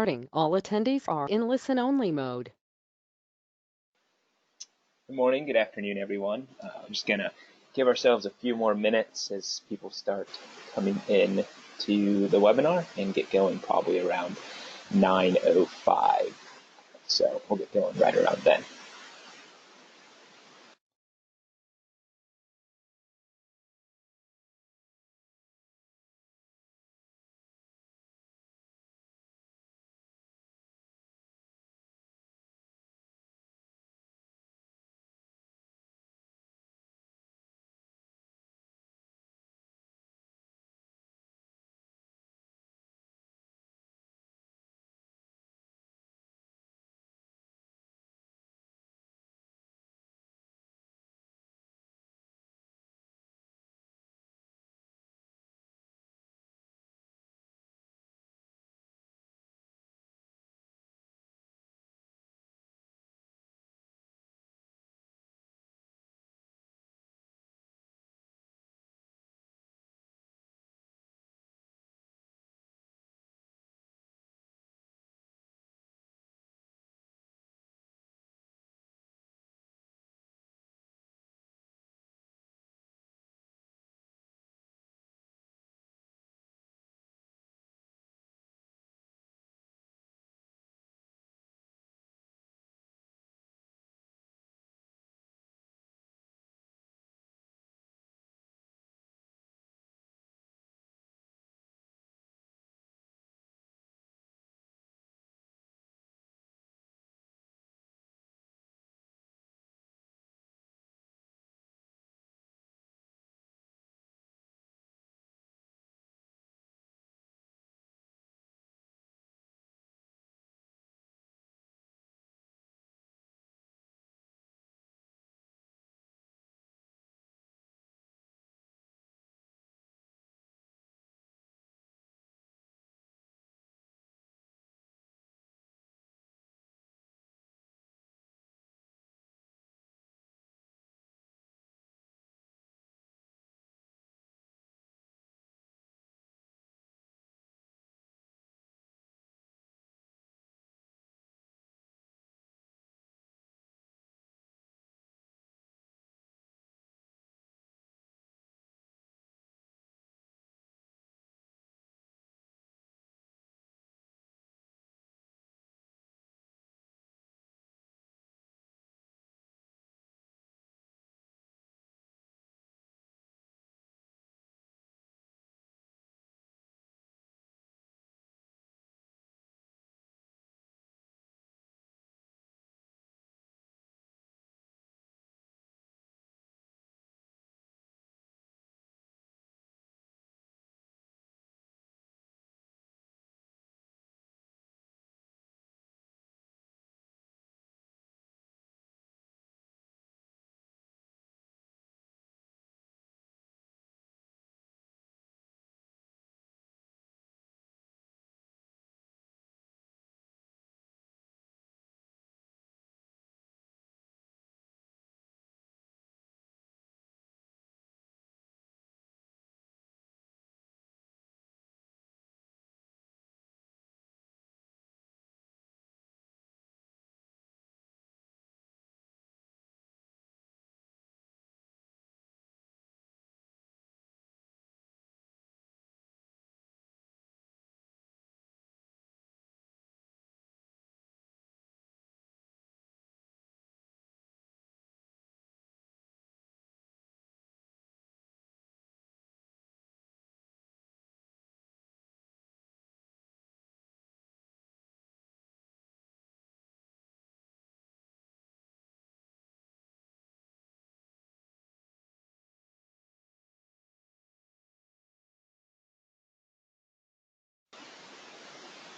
Starting. All attendees are in listen-only mode. Good morning, good afternoon, everyone. I'm just going to give ourselves a few more minutes as people start coming in to the webinar and get going probably around 9:05. So we'll get going right around then.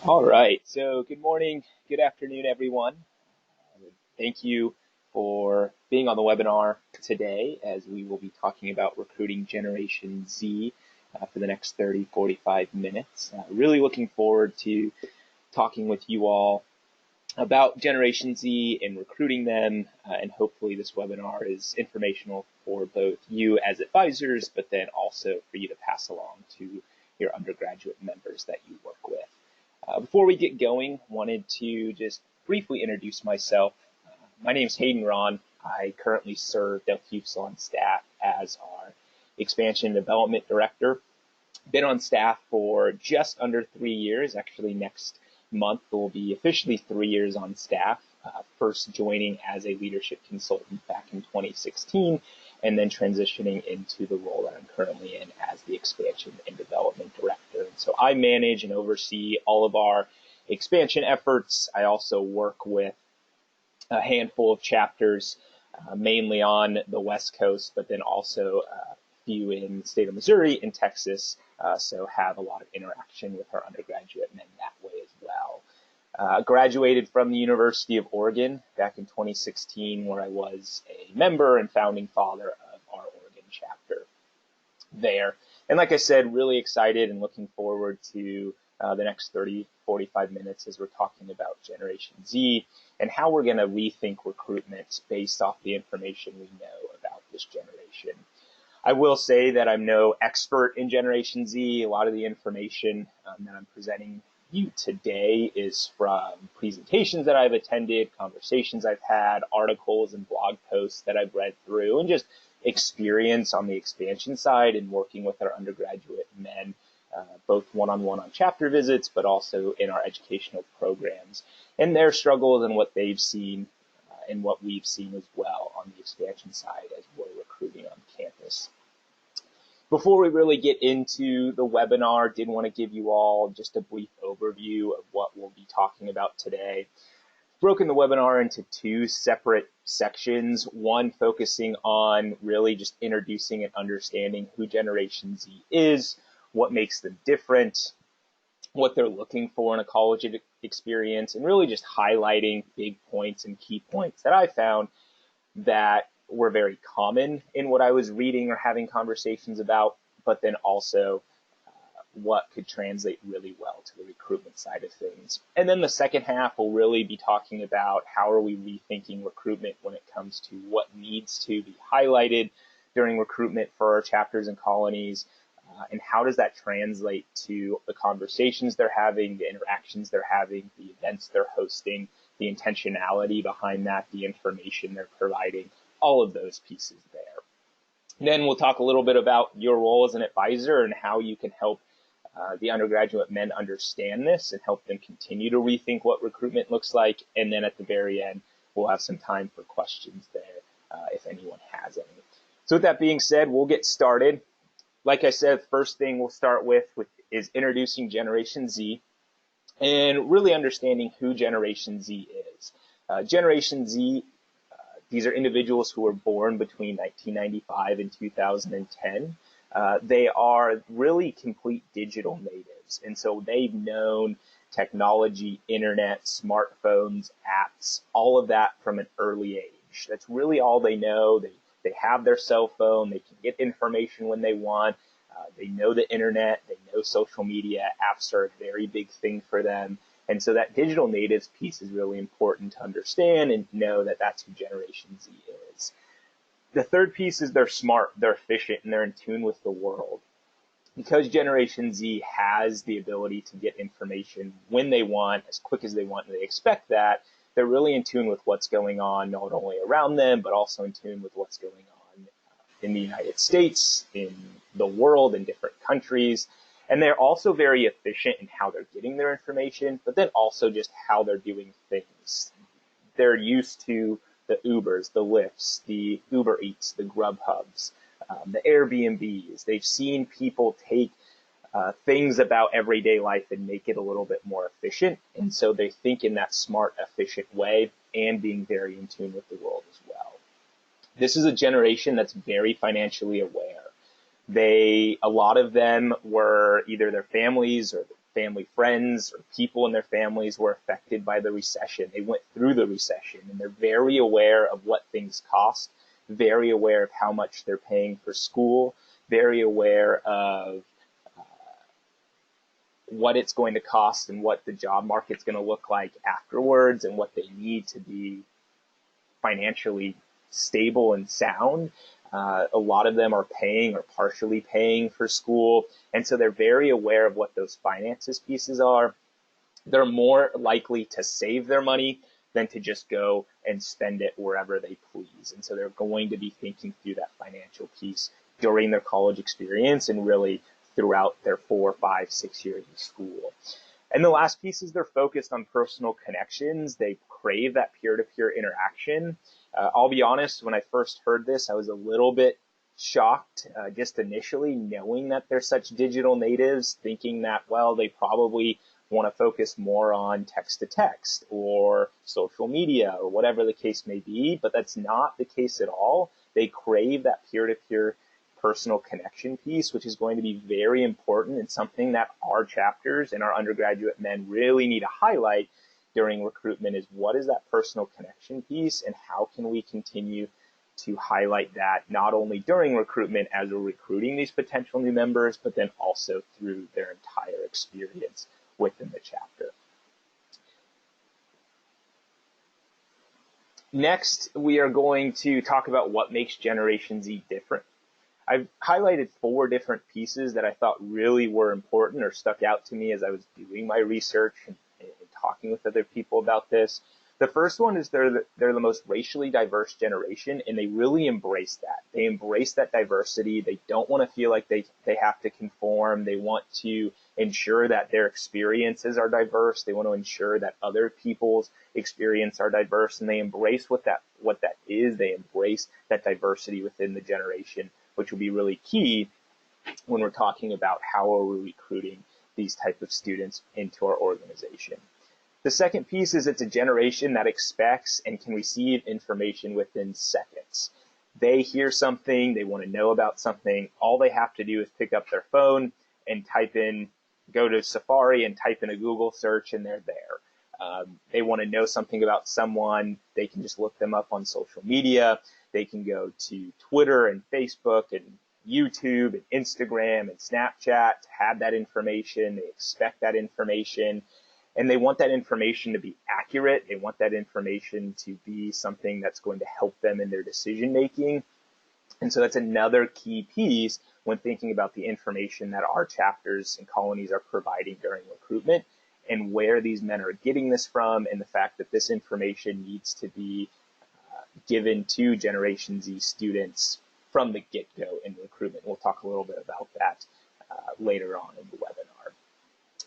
All right, so good morning, good afternoon, everyone. Thank you for being on the webinar today as we will be talking about recruiting Generation Z for the next 45 minutes. Really looking forward to talking with you all about Generation Z and recruiting them, and hopefully this webinar is informational for both you as advisors, but then also for you to pass along to your undergraduate members that you work with. Before we get going, wanted to just briefly introduce myself. My name is Hayden Ron. I currently serve Delfusa on staff as our Expansion and Development Director. Been on staff for just under 3 years. Actually, next month will be officially 3 years on staff. First joining as a leadership consultant back in 2016, and then transitioning into the role that I'm currently in as the Expansion and Development Director. And so I manage and oversee all of our expansion efforts. I also work with a handful of chapters, mainly on the West Coast, but then also a few in the state of Missouri and Texas, so have a lot of interaction with our undergraduate men that way as well. Graduated from the University of Oregon back in 2016, where I was a member and founding father of our Oregon chapter there. And like I said, really excited and looking forward to the next 30, 45 minutes as we're talking about Generation Z and how we're going to rethink recruitment based off the information we know about this generation. I will say that I'm no expert in Generation Z. A lot of the information that I'm presenting you today is from presentations that I've attended, conversations I've had, articles and blog posts that I've read through, and just experience on the expansion side and working with our undergraduate men, both one-on-one on chapter visits, but also in our educational programs, and their struggles and what they've seen and what we've seen as well on the expansion side as we're recruiting on campus. Before we really get into the webinar, did want to give you all just a brief overview of what we'll be talking about today. Broken the webinar into two separate sections, one focusing on really just introducing and understanding who Generation Z is, what makes them different, what they're looking for in a college experience, and really just highlighting big points and key points that I found that were very common in what I was reading or having conversations about, but then also what could translate really well to the recruitment side of things. And then the second half will really be talking about how are we rethinking recruitment when it comes to what needs to be highlighted during recruitment for our chapters and colonies, and how does that translate to the conversations they're having, the interactions they're having, the events they're hosting, the intentionality behind that, the information they're providing, all of those pieces there. Then we'll talk a little bit about your role as an advisor and how you can help the undergraduate men understand this and help them continue to rethink what recruitment looks like. And then at the very end, we'll have some time for questions there if anyone has any. So with that being said, we'll get started. Like I said, first thing we'll start with is introducing Generation Z and really understanding who Generation Z is. Generation Z, these are individuals who were born between 1995 and 2010. They are really complete digital natives. And so they've known technology, internet, smartphones, apps, all of that from an early age. That's really all they know. They have their cell phone. They can get information when they want. They know the internet. They know social media. Apps are a very big thing for them. And so that digital natives piece is really important to understand and know that that's who Generation Z is. The third piece is they're smart, they're efficient, and they're in tune with the world. Because Generation Z has the ability to get information when they want, as quick as they want, and they expect that, they're really in tune with what's going on, not only around them, but also in tune with what's going on in the United States, in the world, in different countries. And they're also very efficient in how they're getting their information, but then also just how they're doing things. They're used to the Ubers, the Lyfts, the Uber Eats, the Grubhubs, the Airbnbs. They've seen people take things about everyday life and make it a little bit more efficient. And so they think in that smart, efficient way and being very in tune with the world as well. This is a generation that's very financially aware. A lot of them were either their families or family friends or people in their families were affected by the recession. They went through the recession and they're very aware of what things cost, very aware of how much they're paying for school, very aware of what it's going to cost and what the job market's going to look like afterwards and what they need to be financially stable and sound. A lot of them are paying or partially paying for school. And so they're very aware of what those finances pieces are. they're more likely to save their money than to just go and spend it wherever they please. And so they're going to be thinking through that financial piece during their college experience and really throughout their 4, 5, 6 years of school. And the last piece is they're focused on personal connections. They crave that peer-to-peer interaction. I'll be honest, when I first heard this, I was a little bit shocked just initially, knowing that they're such digital natives, thinking that, well, they probably want to focus more on text-to-text or social media or whatever the case may be, but that's not the case at all. They crave that peer-to-peer personal connection piece, which is going to be very important and something that our chapters and our undergraduate men really need to highlight during recruitment is what is that personal connection piece and how can we continue to highlight that not only during recruitment as we're recruiting these potential new members, but then also through their entire experience within the chapter. Next, we are going to talk about what makes Generation Z different. I've highlighted 4 different pieces that I thought really were important or stuck out to me as I was doing my research and talking with other people about this. The first one is they're the most racially diverse generation, and they really embrace that. They embrace that diversity. They don't want to feel like they have to conform. They want to ensure that their experiences are diverse. They want to ensure that other people's experience are diverse, and they embrace what that is. They embrace that diversity within the generation, which will be really key when we're talking about how are we recruiting these type of students into our organization. The second piece is it's a generation that expects and can receive information within seconds. They hear something, they want to know about something, all they have to do is pick up their phone and go to Safari and type in a Google search and they're there. They want to know something about someone, they can just look them up on social media. They can go to Twitter and Facebook and YouTube and Instagram and Snapchat to have that information. They expect that information, and they want that information to be accurate. They want that information to be something that's going to help them in their decision making. And so that's another key piece when thinking about the information that our chapters and colonies are providing during recruitment and where these men are getting this from, and the fact that this information needs to be given to Generation Z students from the get-go in recruitment. We'll talk a little bit about that later on in the webinar.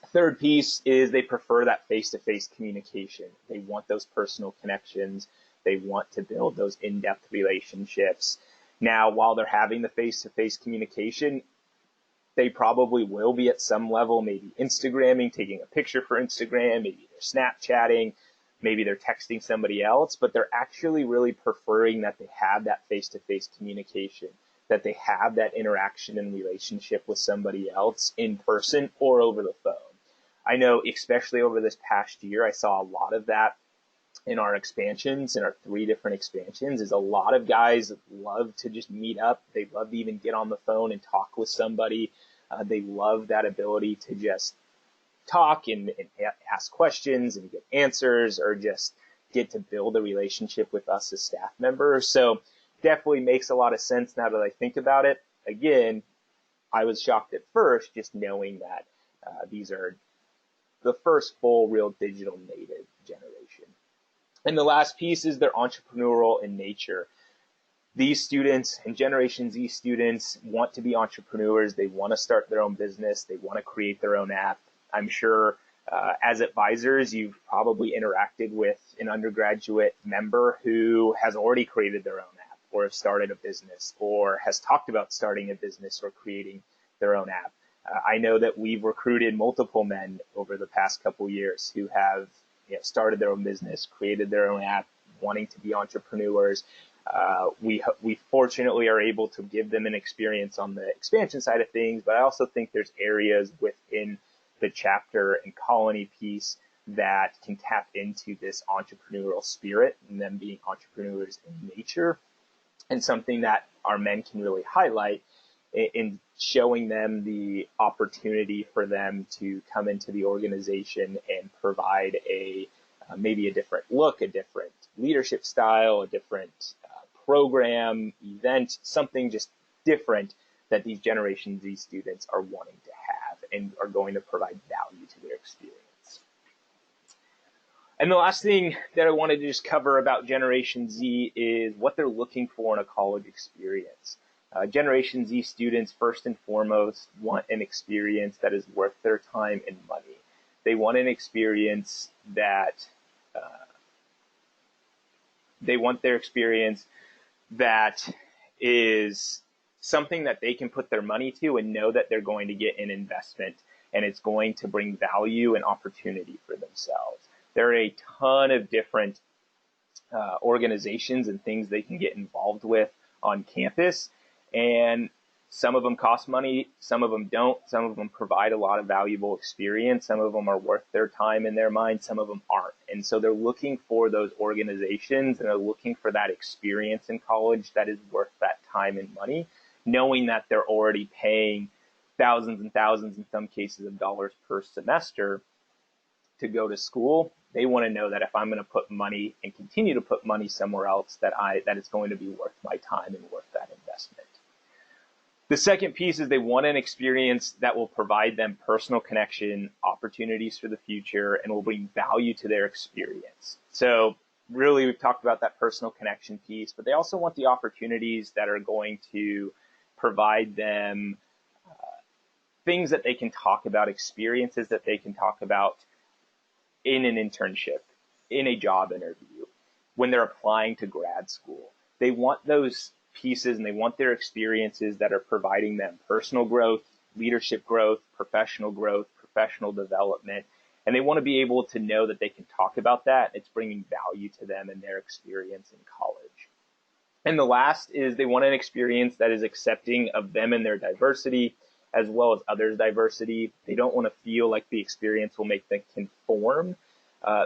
Third piece is they prefer that face-to-face communication. They want those personal connections. They want to build those in-depth relationships. Now, while they're having the face-to-face communication, they probably will be at some level, maybe Instagramming, taking a picture for Instagram, maybe they're Snapchatting, maybe they're texting somebody else, but they're actually really preferring that they have that face-to-face communication, that they have that interaction and relationship with somebody else in person or over the phone. I know, especially over this past year, I saw a lot of that in our expansions, in our 3 different expansions, is a lot of guys love to just meet up. They love to even get on the phone and talk with somebody. They love that ability to just talk and ask questions and get answers, or just get to build a relationship with us as staff members. So definitely makes a lot of sense now that I think about it. Again, I was shocked at first just knowing that these are the first full real digital native generation. And the last piece is they're entrepreneurial in nature. These students and Generation Z students want to be entrepreneurs. They want to start their own business. They want to create their own app. I'm sure as advisors, you've probably interacted with an undergraduate member who has already created their own app or has started a business or has talked about starting a business or creating their own app. I know that we've recruited multiple men over the past couple years who have started their own business, created their own app, wanting to be entrepreneurs. We fortunately are able to give them an experience on the expansion side of things, but I also think there's areas within the chapter and colony piece that can tap into this entrepreneurial spirit and them being entrepreneurs in nature, and something that our men can really highlight in showing them the opportunity for them to come into the organization and provide maybe a different look, a different leadership style, a different program, event, something just different that these Generation Z students are wanting to have and are going to provide value to their experience. And the last thing that I wanted to just cover about Generation Z is what they're looking for in a college experience. Generation Z students, first and foremost, want an experience that is worth their time and money. They want an experience that they want their experience that is something that they can put their money to and know that they're going to get an investment and it's going to bring value and opportunity for themselves. There are a ton of different organizations and things they can get involved with on campus, and some of them cost money, some of them don't, some of them provide a lot of valuable experience, some of them are worth their time in their mind, some of them aren't. And so they're looking for those organizations and they're looking for that experience in college that is worth that time and money, knowing that they're already paying thousands and thousands, in some cases, of dollars per semester to go to school. They want to know that if I'm going to put money and continue to put money somewhere else, that it's going to be worth my time and worth that investment. The second piece is they want an experience that will provide them personal connection, opportunities for the future, and will bring value to their experience. So really, we've talked about that personal connection piece, but they also want the opportunities that are going to provide them things that they can talk about, experiences that they can talk about in an internship, in a job interview, when they're applying to grad school. They want those pieces and they want their experiences that are providing them personal growth, leadership growth, professional development, and they want to be able to know that they can talk about that. It's bringing value to them and their experience in college. And the last is they want an experience that is accepting of them and their diversity, as well as others' diversity. They don't want to feel like the experience will make them conform.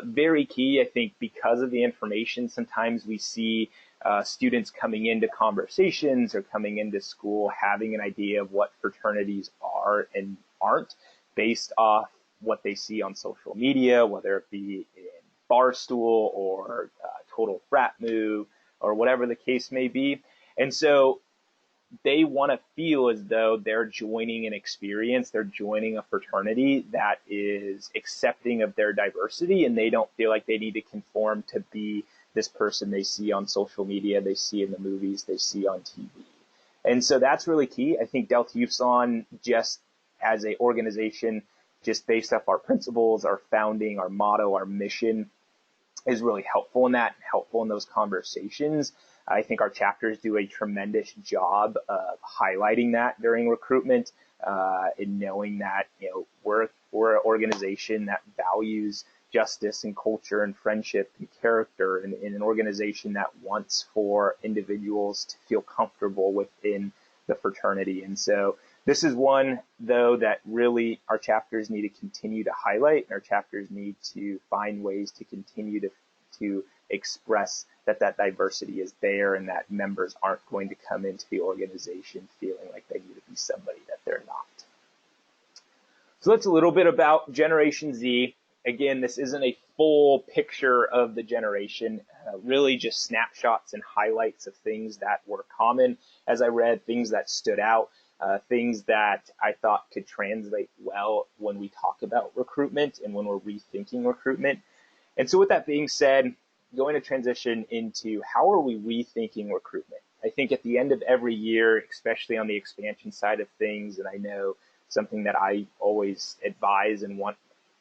Very key, I think, because of the information, sometimes we see students coming into conversations or coming into school having an idea of what fraternities are and aren't based off what they see on social media, whether it be in Barstool or Total Frat Move or whatever the case may be. And so they want to feel as though they're joining an experience, they're joining a fraternity that is accepting of their diversity, and they don't feel like they need to conform to be this person they see on social media, they see in the movies, they see on TV. And so that's really key. I think Delta Upsilon, just as an organization, just based off our principles, our founding, our motto, our mission, is really helpful in that, helpful in those conversations. I think our chapters do a tremendous job of highlighting that during recruitment, and knowing that we're an organization that values justice and culture and friendship and character, and an organization that wants for individuals to feel comfortable within the fraternity. And so this is one, though, that really our chapters need to continue to highlight, and our chapters need to find ways to continue to express that diversity is there and that members aren't going to come into the organization feeling like they need to be somebody that they're not. So that's a little bit about Generation Z. Again, this isn't a full picture of the generation, really just snapshots and highlights of things that were common as I read, things that stood out, things that I thought could translate well when we talk about recruitment and when we're rethinking recruitment. And so with that being said, going to transition into how are we rethinking recruitment? I think at the end of every year, especially on the expansion side of things, and I know something that I always advise and want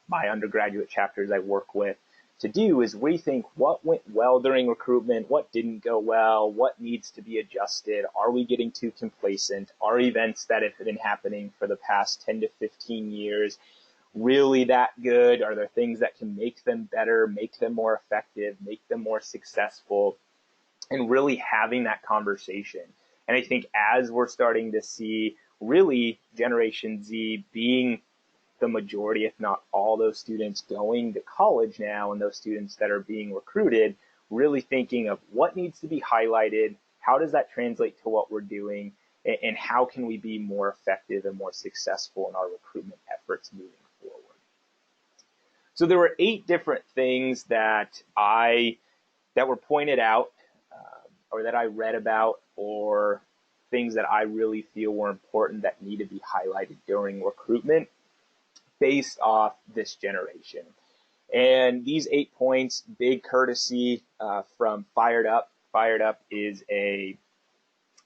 my undergraduate chapters I work with to do is rethink what went well during recruitment, what didn't go well, what needs to be adjusted. Are we getting too complacent? Are events that have been happening for the past 10 to 15 years really that good? Are there things that can make them better, make them more effective, make them more successful, and really having that conversation? And I think as we're starting to see really Generation Z being the majority, if not all, those students going to college now and those students that are being recruited, really thinking of what needs to be highlighted, how does that translate to what we're doing, and how can we be more effective and more successful in our recruitment efforts moving forward. So there were 8 different things that were pointed out, or that I read about, or things that I really feel were important that need to be highlighted during recruitment based off this generation. And these 8 points, big courtesy from Fired Up. Fired Up is a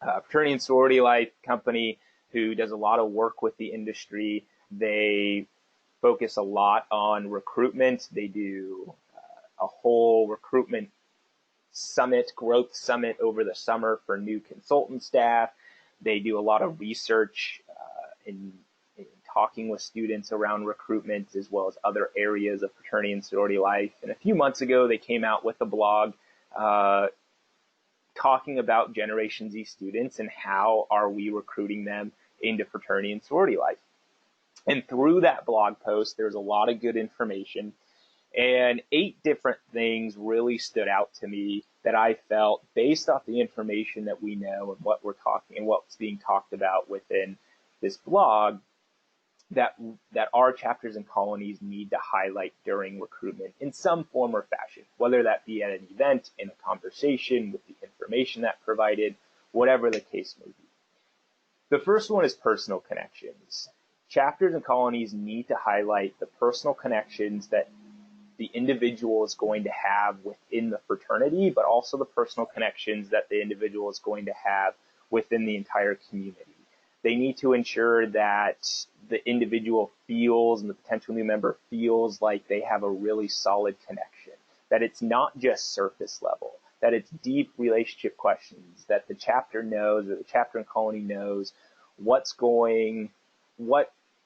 fraternity and sorority life company who does a lot of work with the industry. They focus a lot on recruitment. They do a whole recruitment summit, growth summit over the summer for new consultant staff. They do a lot of research in talking with students around recruitment, as well as other areas of fraternity and sorority life. And a few months ago, they came out with a blog talking about Generation Z students and how are we recruiting them into fraternity and sorority life. And through that blog post, there's a lot of good information. And 8 different things really stood out to me that I felt, based off the information that we know and what we're talking and what's being talked about within this blog, that our chapters and colonies need to highlight during recruitment in some form or fashion, whether that be at an event, in a conversation, with the information that provided, whatever the case may be. The first one is personal connections. Chapters and colonies need to highlight the personal connections that the individual is going to have within the fraternity, but also the personal connections that the individual is going to have within the entire community. They need to ensure that the individual feels and the potential new member feels like they have a really solid connection, that it's not just surface level, that it's deep relationship questions, that the chapter knows, or the chapter and colony knows what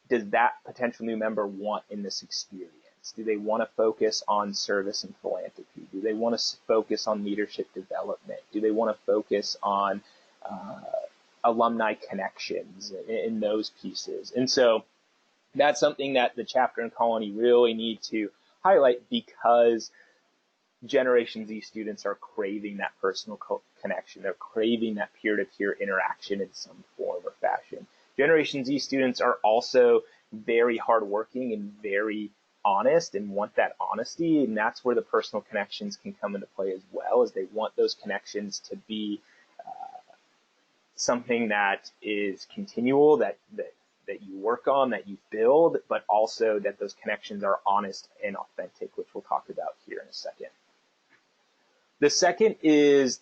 does that potential new member want in this experience? Do they want to focus on service and philanthropy? Do they want to focus on leadership development? Do they want to focus on alumni connections in those pieces? And so that's something that the chapter and colony really need to highlight, because Generation Z students are craving that personal connection. They're craving that peer-to-peer interaction in some form or fashion. Generation Z students are also very hardworking and very honest and want that honesty, and that's where the personal connections can come into play as well, as they want those connections to be something that is continual, that you work on, that you build, but also that those connections are honest and authentic, which we'll talk about here in a second. The second is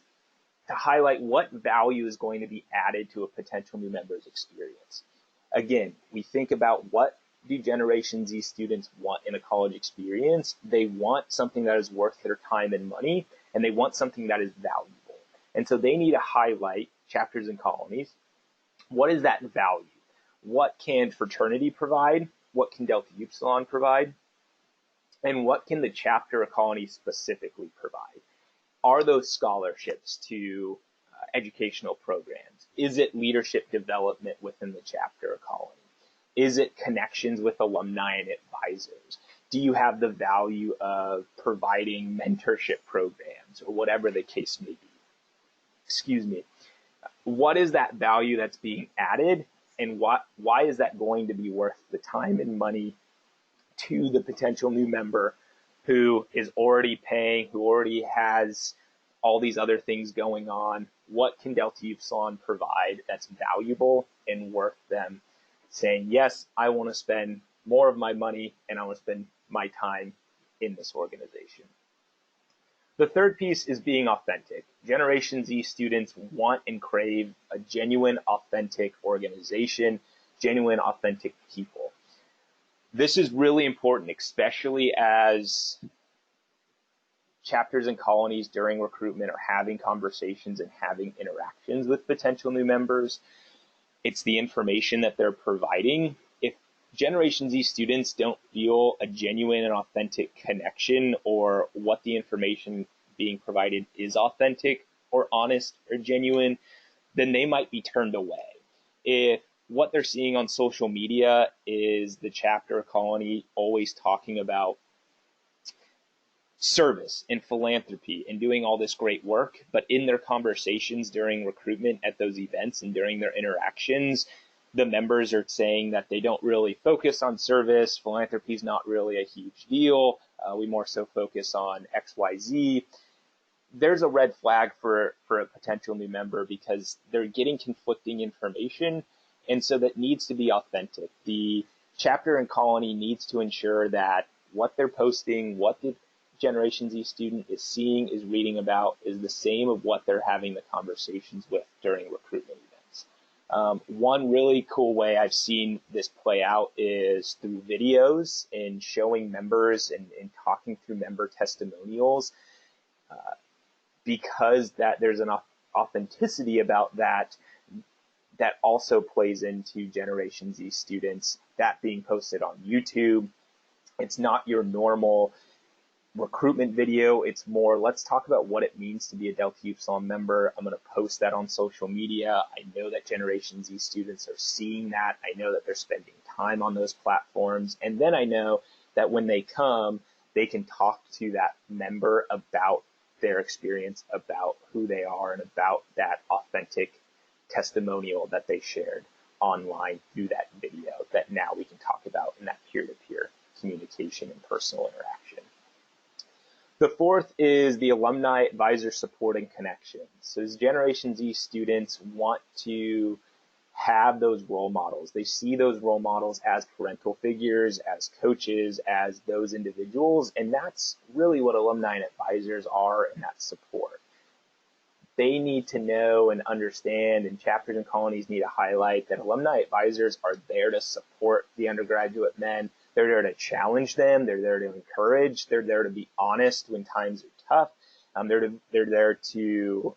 to highlight what value is going to be added to a potential new member's experience. Again, we think about, what do Generation Z students want in a college experience? They want something that is worth their time and money, and they want something that is valuable. And so they need to highlight, chapters and colonies, what is that value? What can fraternity provide? What can Delta Upsilon provide? And what can the chapter or colony specifically provide? Are those scholarships to educational programs? Is it leadership development within the chapter or colony? Is it connections with alumni and advisors? Do you have the value of providing mentorship programs, or whatever the case may be? Excuse me. What is that value that's being added, and why is that going to be worth the time and money to the potential new member who is already paying, who already has all these other things going on? What can Delta Upsilon provide that's valuable and worth them saying, yes, I want to spend more of my money and I want to spend my time in this organization? The third piece is being authentic. Generation Z students want and crave a genuine, authentic organization, genuine, authentic people. This is really important, especially as chapters and colonies during recruitment are having conversations and having interactions with potential new members. It's the information that they're providing. If Generation Z students don't feel a genuine and authentic connection, or what the information being provided is authentic or honest or genuine, then they might be turned away. If what they're seeing on social media is the chapter or colony always talking about service and philanthropy and doing all this great work, but in their conversations during recruitment at those events and during their interactions, the members are saying that they don't really focus on service, philanthropy is not really a huge deal, we more so focus on XYZ, there's a red flag for a potential new member, because they're getting conflicting information, and so that needs to be authentic. The chapter and colony needs to ensure that what they're posting, what the Generation Z student is seeing, is reading about, is the same of what they're having the conversations with during recruitment events. One really cool way I've seen this play out is through videos and showing members and talking through member testimonials, because that there's an authenticity about that also plays into Generation Z students. That being posted on YouTube, it's not your normal recruitment video. It's more, let's talk about what it means to be a Delta Upsilon member. I'm going to post that on social media. I know that Generation Z students are seeing that. I know that they're spending time on those platforms. And then I know that when they come, they can talk to that member about their experience, about who they are, and about that authentic testimonial that they shared online through that video that now we can talk about in that peer-to-peer communication and personal interaction. The fourth is the alumni advisor support and connection. So as Generation Z students want to have those role models. They see those role models as parental figures, as coaches, as those individuals, and that's really what alumni and advisors are, and that support. They need to know and understand, and chapters and colonies need to highlight that alumni advisors are there to support the undergraduate men. They're there to challenge them. They're there to encourage. They're there to be honest when times are tough. They're there to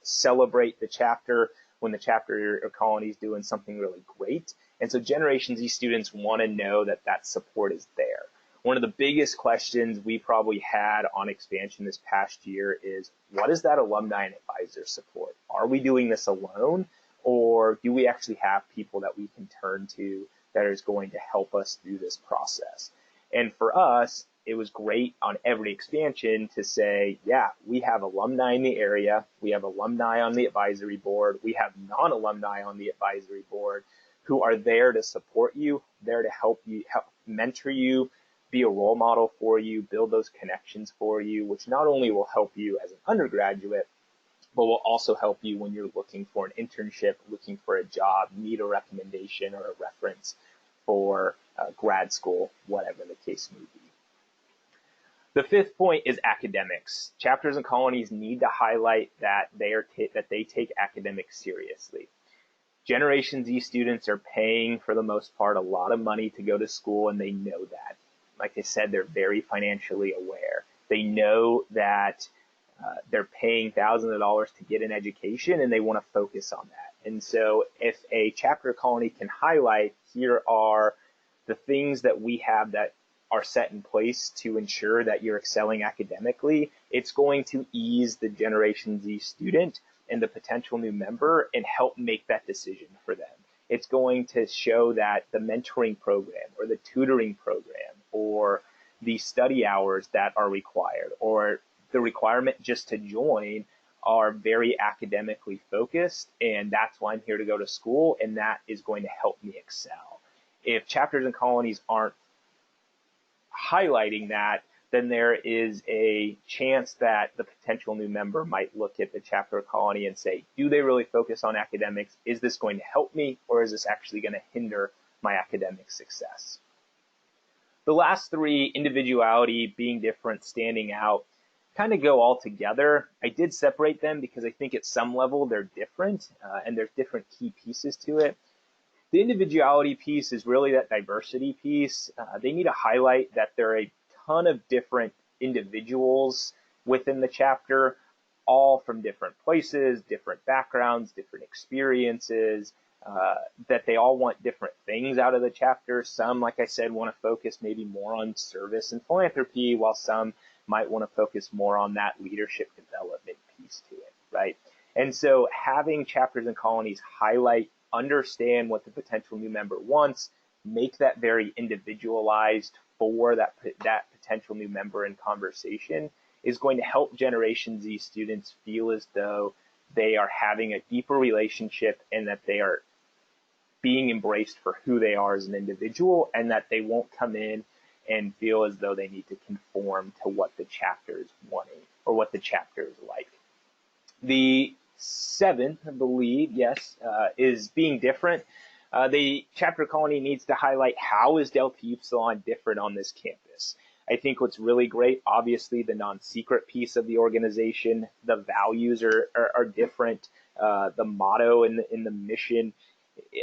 celebrate the chapter when the chapter or colony is doing something really great. And so Generation Z students want to know that that support is there. One of the biggest questions we probably had on expansion this past year is, what is that alumni and advisor support? Are we doing this alone, or do we actually have people that we can turn to that is going to help us through this process? And for us, it was great on every expansion to say, yeah, we have alumni in the area, we have alumni on the advisory board, we have non-alumni on the advisory board who are there to support you, there to help you, help mentor you, be a role model for you, build those connections for you, which not only will help you as an undergraduate, but will also help you when you're looking for an internship, looking for a job, need a recommendation or a reference for grad school, whatever the case may be. The fifth point is academics. Chapters and colonies need to highlight that they take academics seriously. Generation Z students are paying, for the most part, a lot of money to go to school, and they know that. Like I said, they're very financially aware. They know that they're paying thousands of dollars to get an education, and they want to focus on that. And so if a chapter colony can highlight, here are the things that we have that are set in place to ensure that you're excelling academically, it's going to ease the Generation Z student and the potential new member and help make that decision for them. It's going to show that the mentoring program or the tutoring program or the study hours that are required or the requirement just to join are very academically focused, and that's why I'm here to go to school, and that is going to help me excel. If chapters and colonies aren't highlighting that, then there is a chance that the potential new member might look at the chapter or colony and say, do they really focus on academics? Is this going to help me, or is this actually going to hinder my academic success? The last three, individuality, being different, standing out, kind of go all together. I did separate them because I think at some level they're different, and there's different key pieces to it. The individuality piece is really that diversity piece. They need to highlight that there are a ton of different individuals within the chapter, all from different places, different backgrounds, different experiences, that they all want different things out of the chapter. Some, like I said, want to focus maybe more on service and philanthropy, while some might want to focus more on that leadership development piece to it, right? And so having chapters and colonies highlight, understand what the potential new member wants, make that very individualized for that potential new member in conversation is going to help Generation Z students feel as though they are having a deeper relationship and that they are being embraced for who they are as an individual, and that they won't come in and feel as though they need to conform to what the chapter is wanting or what the chapter is like. The seventh, I believe, yes, is being different. The chapter colony needs to highlight, how is Delta Upsilon different on this campus? I think what's really great, obviously the non-secret piece of the organization, the values are different, the motto and the mission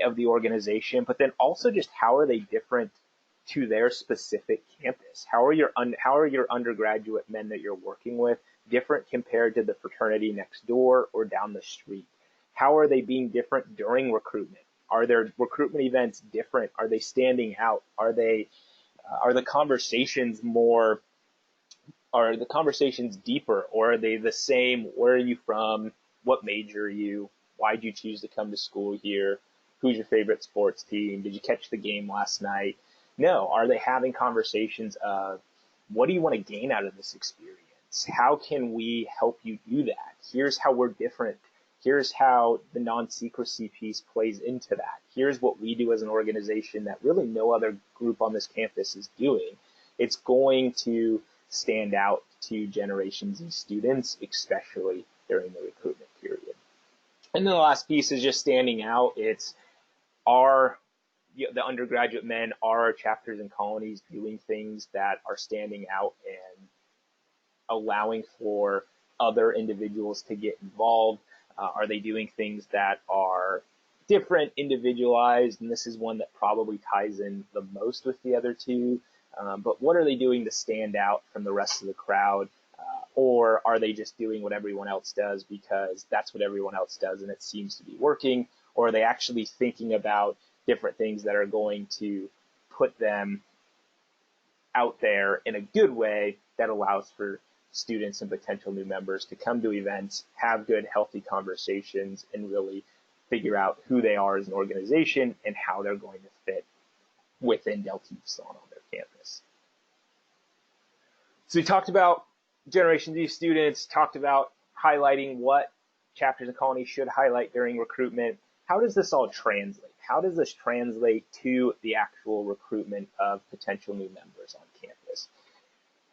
of the organization, but then also just how are they different to their specific campus? How are your undergraduate men that you're working with different compared to the fraternity next door or down the street? How are they being different during recruitment? Are their recruitment events different? Are they standing out? Are the conversations more? Are the conversations deeper, or are they the same? Where are you from? What major are you? Why'd you choose to come to school here? Who's your favorite sports team? Did you catch the game last night? No. Are they having conversations of what do you want to gain out of this experience? How can we help you do that? Here's how we're different. Here's how the non-secrecy piece plays into that. Here's what we do as an organization that really no other group on this campus is doing. It's going to stand out to Generation Z students, especially during the recruitment period. And then the last piece is just standing out. It's the undergraduate men, are our chapters and colonies doing things that are standing out and allowing for other individuals to get involved? Are they doing things that are different, individualized? And this is one that probably ties in the most with the other two. But what are they doing to stand out from the rest of the crowd? Or are they just doing what everyone else does because that's what everyone else does and it seems to be working? Or are they actually thinking about different things that are going to put them out there in a good way that allows for students and potential new members to come to events, have good, healthy conversations, and really figure out who they are as an organization and how they're going to fit within Delta Upsilon on their campus. So we talked about Generation Z students, talked about highlighting what chapters and colonies should highlight during recruitment. How does this all translate? How does this translate to the actual recruitment of potential new members on campus?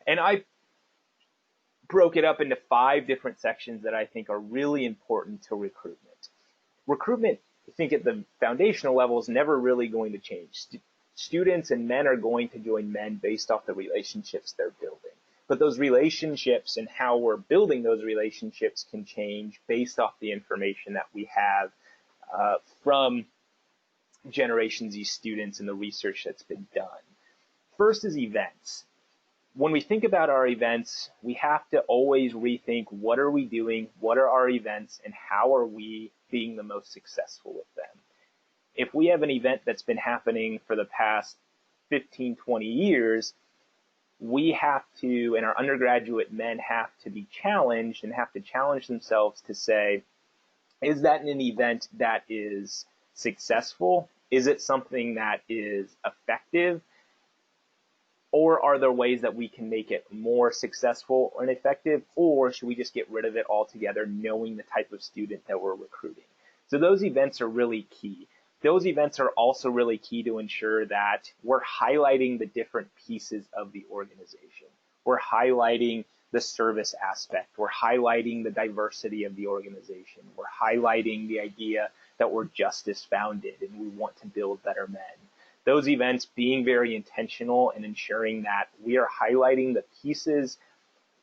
And I broke it up into 5 different sections that I think are really important to recruitment. Recruitment, I think at the foundational level, is never really going to change. Students and men are going to join men based off the relationships they're building. But those relationships and how we're building those relationships can change based off the information that we have from Generation Z students and the research that's been done. First is events. When we think about our events, we have to always rethink what are we doing, what are our events, and how are we being the most successful with them. If we have an event that's been happening for the past 15, 20 years, we have to, and our undergraduate men have to be challenged and have to challenge themselves to say, is that an event that is successful? Is it something that is effective? Or are there ways that we can make it more successful and effective? Or should we just get rid of it altogether, knowing the type of student that we're recruiting? So those events are really key. Those events are also really key to ensure that we're highlighting the different pieces of the organization. We're highlighting the service aspect. We're highlighting the diversity of the organization. We're highlighting the idea that we're justice founded and we want to build better men. Those events being very intentional and ensuring that we are highlighting the pieces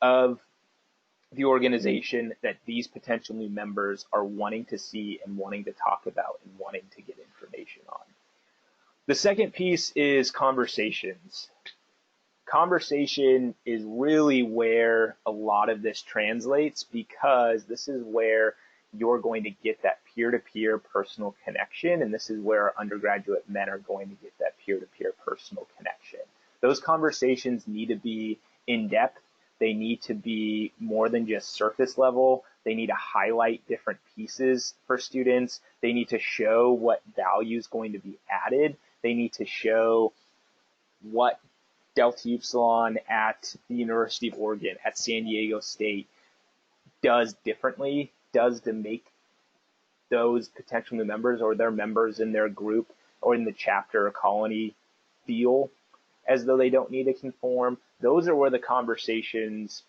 of the organization that these potential new members are wanting to see and wanting to talk about and wanting to get information on. The second piece is conversations. Conversation is really where a lot of this translates, because this is where you're going to get that peer-to-peer personal connection, and this is where our undergraduate men are going to get that peer-to-peer personal connection. Those conversations need to be in-depth. They need to be more than just surface level. They need to highlight different pieces for students. They need to show what value is going to be added. They need to show what Delta Upsilon at the University of Oregon, at San Diego State does differently, does to make those potential new members or their members in their group or in the chapter or colony feel as though they don't need to conform. Those are where the conversations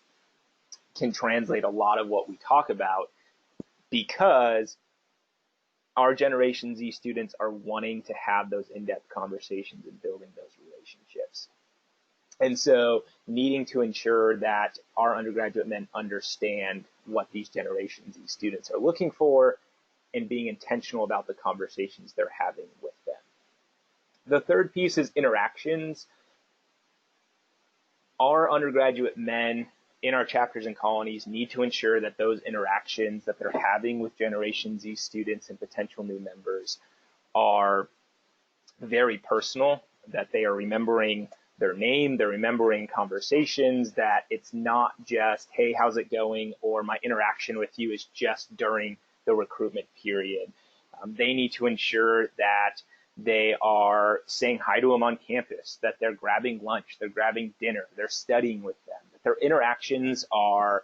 can translate a lot of what we talk about, because our Generation Z students are wanting to have those in-depth conversations and building those relationships. And so needing to ensure that our undergraduate men understand what these Generation Z students are looking for and being intentional about the conversations they're having with them. The third piece is interactions. Our undergraduate men in our chapters and colonies need to ensure that those interactions that they're having with Generation Z students and potential new members are very personal, that they are remembering their name, they're remembering conversations, that it's not just, hey, how's it going? Or my interaction with you is just during the recruitment period. They need to ensure that they are saying hi to them on campus, that they're grabbing lunch, they're grabbing dinner, they're studying with them, that their interactions are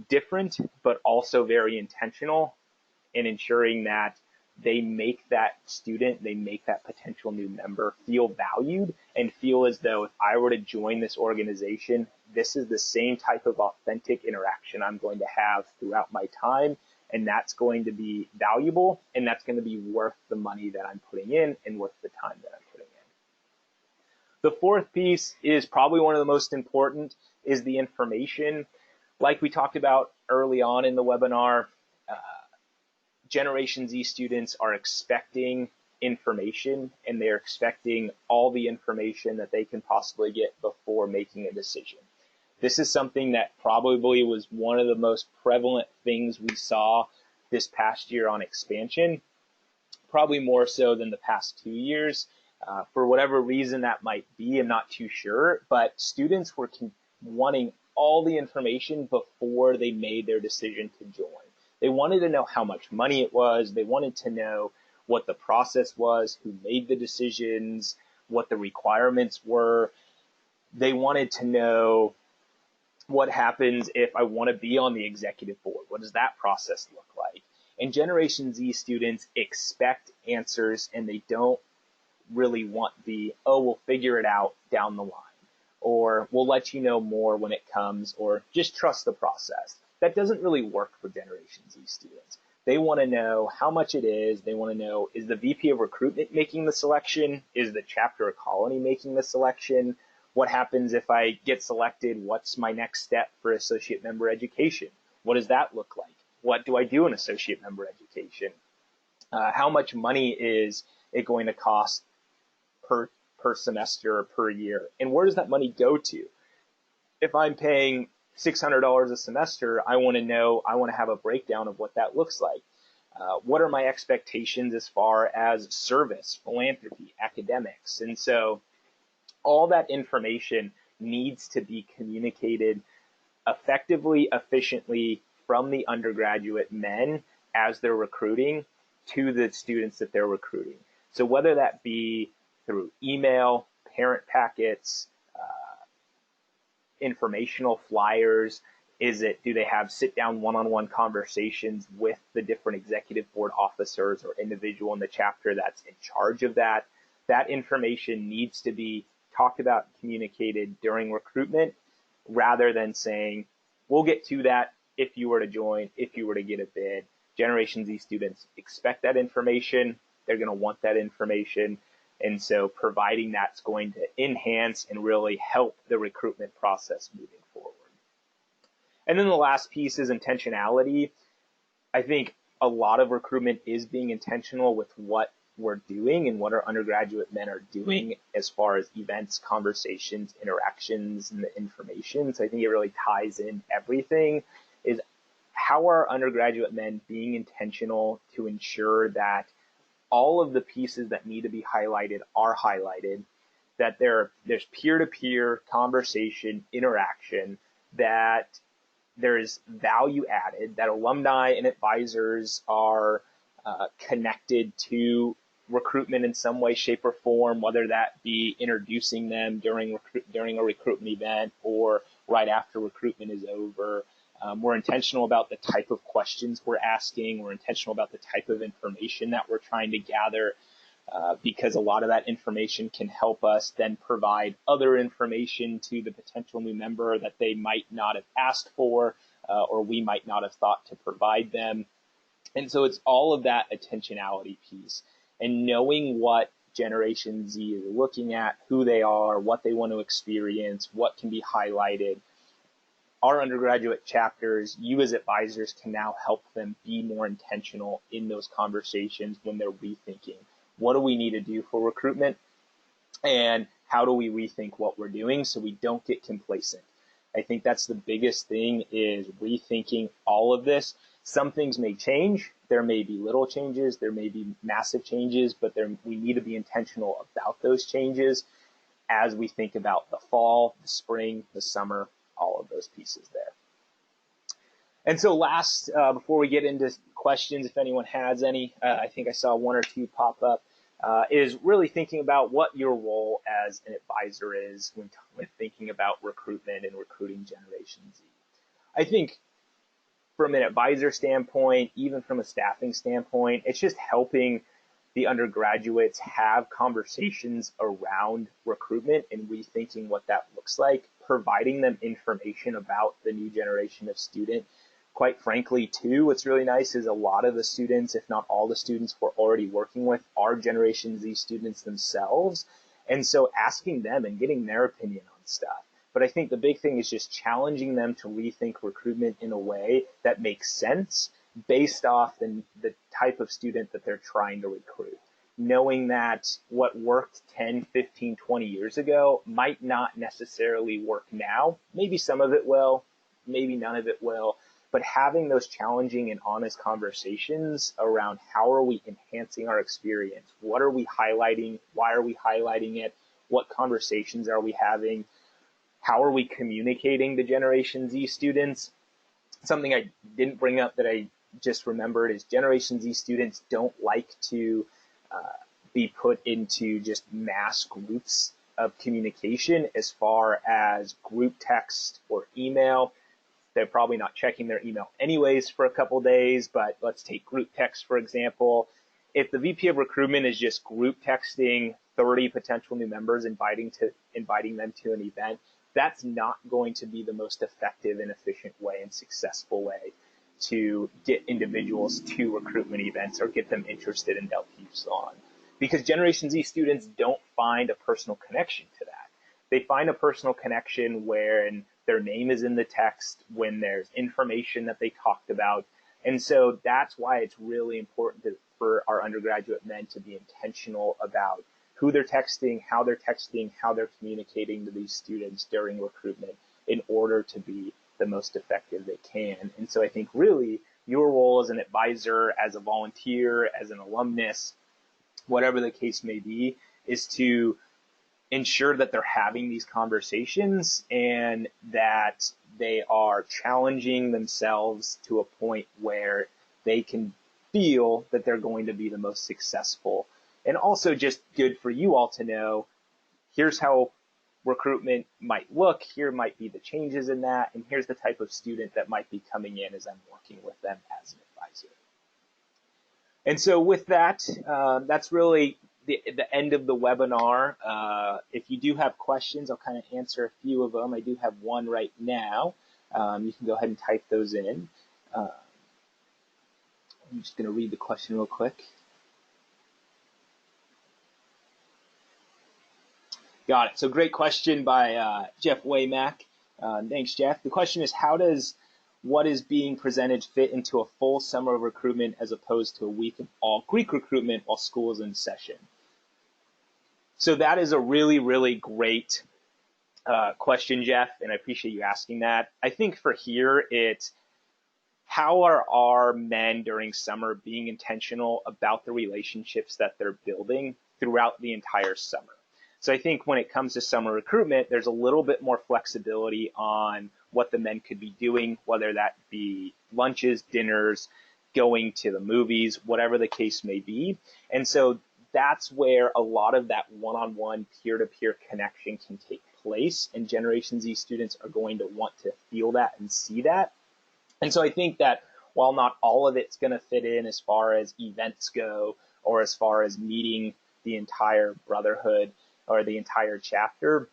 different, but also very intentional in ensuring that they make that student, they make that potential new member feel valued and feel as though if I were to join this organization, this is the same type of authentic interaction I'm going to have throughout my time. And that's going to be valuable, and that's going to be worth the money that I'm putting in and worth the time that I'm putting in. The fourth piece is probably one of the most important, is the information. Like we talked about early on in the webinar, Generation Z students are expecting information, and they're expecting all the information that they can possibly get before making a decision. This is something that probably was one of the most prevalent things we saw this past year on expansion, probably more so than the past 2 years. For whatever reason that might be, I'm not too sure, but students were wanting all the information before they made their decision to join. They wanted to know how much money it was. They wanted to know what the process was, who made the decisions, what the requirements were. They wanted to know what happens if I want to be on the executive board. What does that process look like? And Generation Z students expect answers, and they don't really want the, oh, we'll figure it out down the line, or we'll let you know more when it comes, or just trust the process. That doesn't really work for Generation Z students. They want to know how much it is. They want to know, is the VP of recruitment making the selection? Is the chapter or colony making the selection? What happens if I get selected? What's my next step for associate member education? What does that look like? What do I do in associate member education? How much money is it going to cost per semester or per year? And where does that money go to? If I'm paying $600 a semester, I want to have a breakdown of what that looks like. What are my expectations as far as service, philanthropy, academics? And so all that information needs to be communicated effectively, efficiently from the undergraduate men as they're recruiting to the students that they're recruiting. So whether that be through email, parent packets, informational flyers, do they have sit-down one-on-one conversations with the different executive board officers or individual in the chapter that's in charge of that? That information needs to be talked about and communicated during recruitment, rather than saying, we'll get to that if you were to join, if you were to get a bid. Generation Z students expect that information. They're going to want that information. And so providing that's going to enhance and really help the recruitment process moving forward. And then the last piece is intentionality. I think a lot of recruitment is being intentional with what we're doing and what our undergraduate men are doing as far as events, conversations, interactions, and the information. So I think it really ties in everything. Is how are our undergraduate men being intentional to ensure that all of the pieces that need to be highlighted are highlighted, that there's peer-to-peer conversation, interaction, that there's value added, that alumni and advisors are connected to recruitment in some way, shape, or form, whether that be introducing them during a recruitment event or right after recruitment is over. We're intentional about the type of questions we're asking. We're intentional about the type of information that we're trying to gather, because a lot of that information can help us then provide other information to the potential new member that they might not have asked for, or we might not have thought to provide them. And so it's all of that intentionality piece and knowing what Generation Z is looking at, who they are, what they want to experience, what can be highlighted. Our undergraduate chapters, you as advisors can now help them be more intentional in those conversations when they're rethinking, what do we need to do for recruitment, and how do we rethink what we're doing so we don't get complacent. I think that's the biggest thing, is rethinking all of this. Some things may change. There may be little changes. There may be massive changes, but we need to be intentional about those changes as we think about the fall, the spring, the summer, all of those pieces there. And so last, before we get into questions, if anyone has any, I think I saw one or two pop up, is really thinking about what your role as an advisor is when thinking about recruitment and recruiting Generation Z. I think from an advisor standpoint, even from a staffing standpoint, it's just helping the undergraduates have conversations around recruitment and rethinking what that looks like, providing them information about the new generation of student. Quite frankly, too, what's really nice is a lot of the students, if not all the students we're already working with, are Generation Z students themselves. And so asking them and getting their opinion on stuff. But I think the big thing is just challenging them to rethink recruitment in a way that makes sense based off the type of student that they're trying to recruit. Knowing that what worked 10, 15, 20 years ago might not necessarily work now. Maybe some of it will, maybe none of it will. But having those challenging and honest conversations around how are we enhancing our experience? What are we highlighting? Why are we highlighting it? What conversations are we having? How are we communicating to Generation Z students? Something I didn't bring up that I just remembered is Generation Z students don't like to be put into just mass groups of communication as far as group text or email. They're probably not checking their email anyways for a couple days, but let's take group text, for example. If the VP of recruitment is just group texting 30 potential new members, inviting them to an event, that's not going to be the most effective and efficient way and successful way to get individuals to recruitment events or get them interested in Delphi's on. Because Generation Z students don't find a personal connection to that. They find a personal connection when their name is in the text, when there's information that they talked about. And so that's why it's really important for our undergraduate men to be intentional about who they're texting, how they're communicating to these students during recruitment in order to be the most effective they can. And so I think really your role as an advisor, as a volunteer, as an alumnus, whatever the case may be, is to ensure that they're having these conversations and that they are challenging themselves to a point where they can feel that they're going to be the most successful. And also just good for you all to know, here's how recruitment might look, here might be the changes in that, and here's the type of student that might be coming in as I'm working with them as an advisor. And so with that, that's really the end of the webinar. If you do have questions, I'll kind of answer a few of them. I do have one right now. You can go ahead and type those in. I'm just going to read the question real quick. Got it. So great question by Jeff Waymack. Thanks, Jeff. The question is, how does what is being presented fit into a full summer of recruitment as opposed to a week of all Greek recruitment while school is in session? So that is a really, really great question, Jeff, and I appreciate you asking that. I think for here, it's how are our men during summer being intentional about the relationships that they're building throughout the entire summer? So I think when it comes to summer recruitment, there's a little bit more flexibility on what the men could be doing, whether that be lunches, dinners, going to the movies, whatever the case may be. And so that's where a lot of that one-on-one peer-to-peer connection can take place, and Generation Z students are going to want to feel that and see that. And so I think that while not all of it's going to fit in as far as events go or as far as meeting the entire brotherhood or the entire chapter,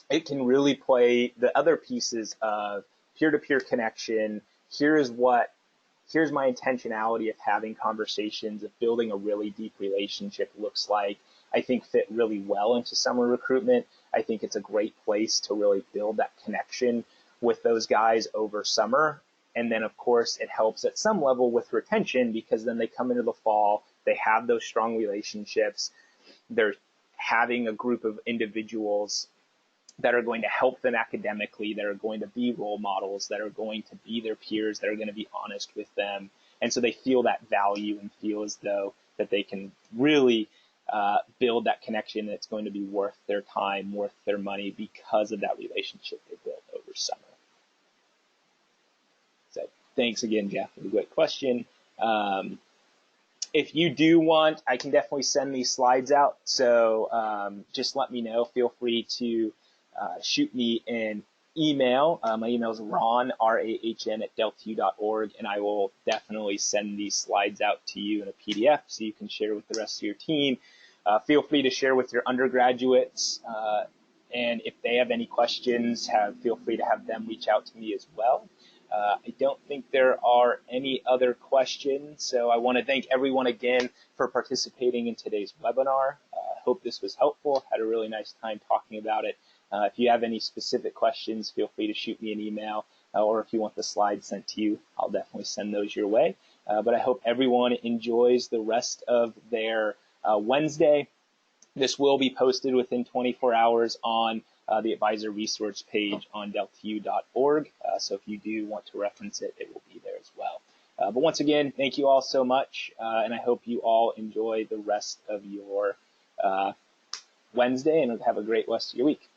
it can really play the other pieces of peer-to-peer connection. Here's my intentionality of having conversations, of building a really deep relationship looks like. I think fit really well into summer recruitment. I think it's a great place to really build that connection with those guys over summer. And then, of course, it helps at some level with retention because then they come into the fall, they have those strong relationships, they're having a group of individuals that are going to help them academically, that are going to be role models, that are going to be their peers, that are going to be honest with them. And so they feel that value and feel as though that they can really build that connection that's going to be worth their time, worth their money because of that relationship they built over summer. So thanks again, Jeff, for the great question. If you do want, I can definitely send these slides out. So just let me know. Feel free to shoot me an email. My email is ron, R-A-H-N, at deltu.org, and I will definitely send these slides out to you in a PDF so you can share with the rest of your team. Feel free to share with your undergraduates, and if they have any questions, feel free to have them reach out to me as well. I don't think there are any other questions, so I want to thank everyone again for participating in today's webinar. Hope this was helpful. Had a really nice time talking about it. If you have any specific questions, feel free to shoot me an email, or if you want the slides sent to you, I'll definitely send those your way. But I hope everyone enjoys the rest of their Wednesday. This will be posted within 24 hours on the advisor resource page on deltu.org. So if you do want to reference it, it will be there as well. But once again, thank you all so much, and I hope you all enjoy the rest of your Wednesday and have a great rest of your week.